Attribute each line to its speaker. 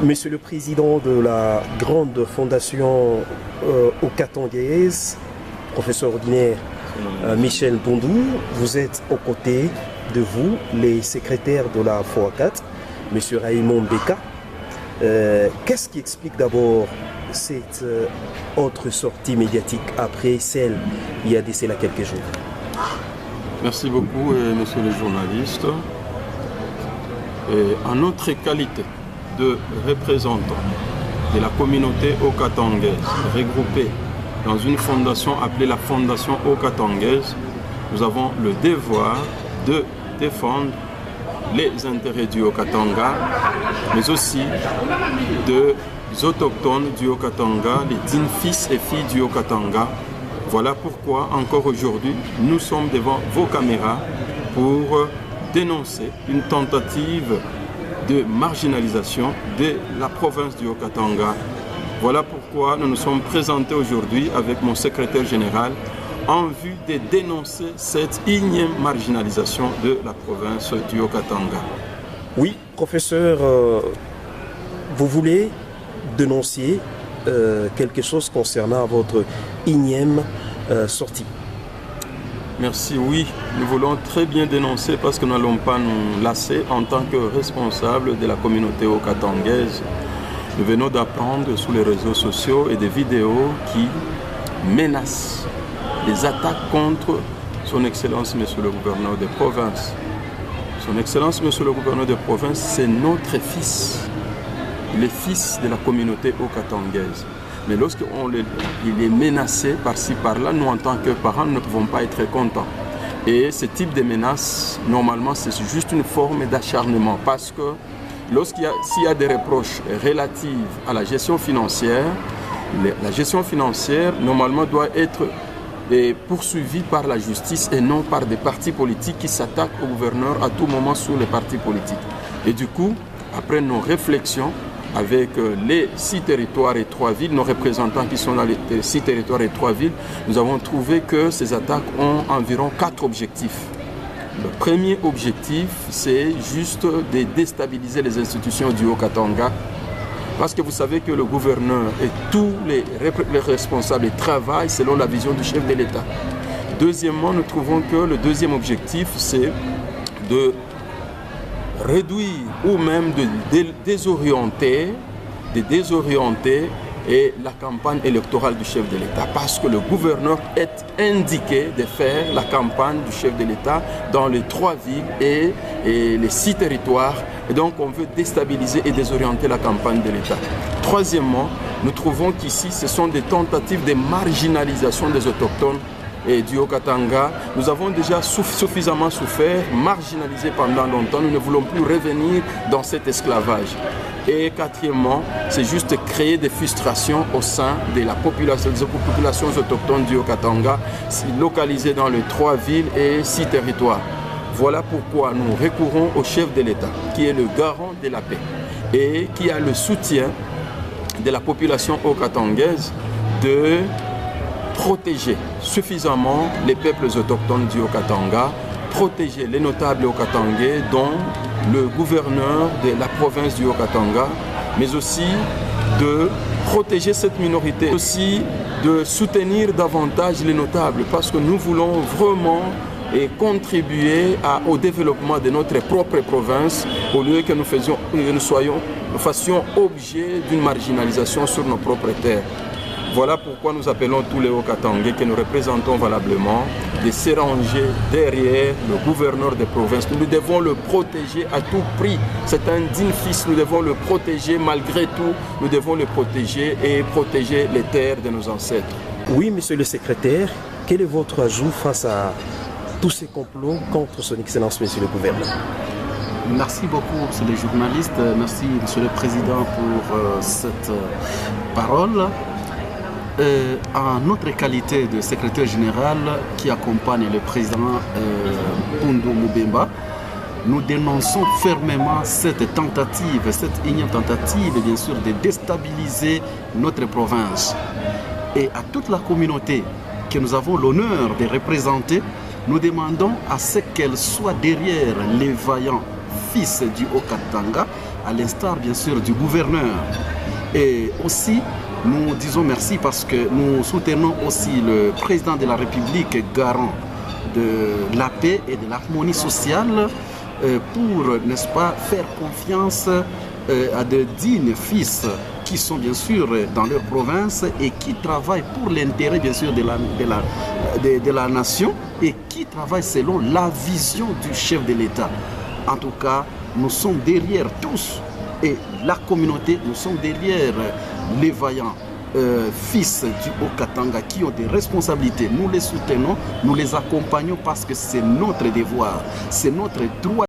Speaker 1: Monsieur le Président de la grande fondation okatangaise, professeur ordinaire Michel Bondou, vous êtes aux côtés de vous, les secrétaires de la FOACAT, Monsieur Raymond Beka. Qu'est-ce qui explique d'abord cette autre sortie médiatique après celle il y a de cela quelques jours?
Speaker 2: Merci beaucoup, monsieur le journaliste. En notre qualité de représentants de la communauté okatangaise regroupée dans une fondation appelée la Fondation okatangaise, nous avons le devoir de défendre les intérêts du Haut-Katanga, mais aussi des autochtones du Haut-Katanga, les dignes fils et filles du Haut-Katanga. Voilà pourquoi, encore aujourd'hui, nous sommes devant vos caméras pour dénoncer une tentative de marginalisation de la province du Haut-Katanga. Voilà pourquoi nous nous sommes présentés aujourd'hui avec mon secrétaire général en vue de dénoncer cette énième marginalisation de la province du Haut-Katanga.
Speaker 1: Oui, professeur, vous voulez dénoncer quelque chose concernant votre énième sortie.
Speaker 2: Merci, oui, nous voulons très bien dénoncer parce que nous n'allons pas nous lasser en tant que responsables de la communauté haut-katangaise. Nous venons d'apprendre sur les réseaux sociaux et des vidéos qui menacent des attaques contre son Excellence Monsieur le Gouverneur de province. Son Excellence Monsieur le Gouverneur de province, c'est notre fils, le fils de la communauté haut-katangaise. Mais lorsqu'il est menacé par-ci, par-là, nous en tant que parents, nous ne pouvons pas être contents. Et ce type de menace, normalement, c'est juste une forme d'acharnement. Parce que s'il y a des reproches relatifs à la gestion financière, la gestion financière, normalement, doit être poursuivie par la justice et non par des partis politiques qui s'attaquent au gouverneur à tout moment sur les partis politiques. Et du coup, après nos réflexions, avec les 6 territoires et 3 villes, nos représentants qui sont dans les 6 territoires et 3 villes, nous avons trouvé que ces attaques ont environ 4 objectifs. Le premier objectif, c'est juste de déstabiliser les institutions du Haut-Katanga, parce que vous savez que le gouverneur et tous les responsables travaillent selon la vision du chef de l'État. Deuxièmement, nous trouvons que le deuxième objectif, c'est de réduire ou même de désorienter et la campagne électorale du chef de l'État, parce que le gouverneur est indiqué de faire la campagne du chef de l'État dans les 3 villes et les 6 territoires, et donc on veut déstabiliser et désorienter la campagne de l'État. Troisièmement, nous trouvons qu'ici ce sont des tentatives de marginalisation des autochtones et du Haut-Katanga. Nous avons déjà suffisamment souffert, marginalisé pendant longtemps. Nous ne voulons plus revenir dans cet esclavage. Et quatrièmement, c'est juste créer des frustrations au sein de la population, des populations autochtones du Haut-Katanga, localisées dans les 3 villes et 6 territoires. Voilà pourquoi nous recourons au chef de l'État, qui est le garant de la paix et qui a le soutien de la population haut-katangaise de protéger suffisamment les peuples autochtones du Haut-Katanga, protéger les notables haut-katangais, dont le gouverneur de la province du Haut-Katanga, mais aussi de protéger cette minorité, aussi de soutenir davantage les notables, parce que nous voulons vraiment contribuer au développement de notre propre province, au lieu que nous fassions objet d'une marginalisation sur nos propres terres. Voilà pourquoi nous appelons tous les Haut-Katangais que nous représentons valablement de se ranger derrière le gouverneur des provinces. Nous devons le protéger à tout prix. C'est un digne fils, nous devons le protéger malgré tout. Nous devons le protéger et protéger les terres de nos ancêtres.
Speaker 1: Oui, monsieur le secrétaire, quel est votre ajout face à tous ces complots contre son Excellence, monsieur le gouverneur?
Speaker 3: Merci beaucoup, monsieur le journaliste. Merci, monsieur le président, pour cette parole. En notre qualité de secrétaire général qui accompagne le président Bondou Moubemba, nous dénonçons fermement cette énième tentative, bien sûr, de déstabiliser notre province. Et à toute la communauté que nous avons l'honneur de représenter, nous demandons à ce qu'elle soit derrière les vaillants fils du Haut-Katanga à l'instar bien sûr du gouverneur. Et aussi, nous disons merci parce que nous soutenons aussi le président de la République, garant de la paix et de l'harmonie sociale, pour, n'est-ce pas, faire confiance à de dignes fils qui sont bien sûr dans leur province et qui travaillent pour l'intérêt bien sûr de la nation et qui travaillent selon la vision du chef de l'État. En tout cas, nous sommes derrière tous et la communauté, nous sommes derrière les vaillants fils du Haut-Katanga qui ont des responsabilités. Nous les soutenons, nous les accompagnons parce que c'est notre devoir, c'est notre droit.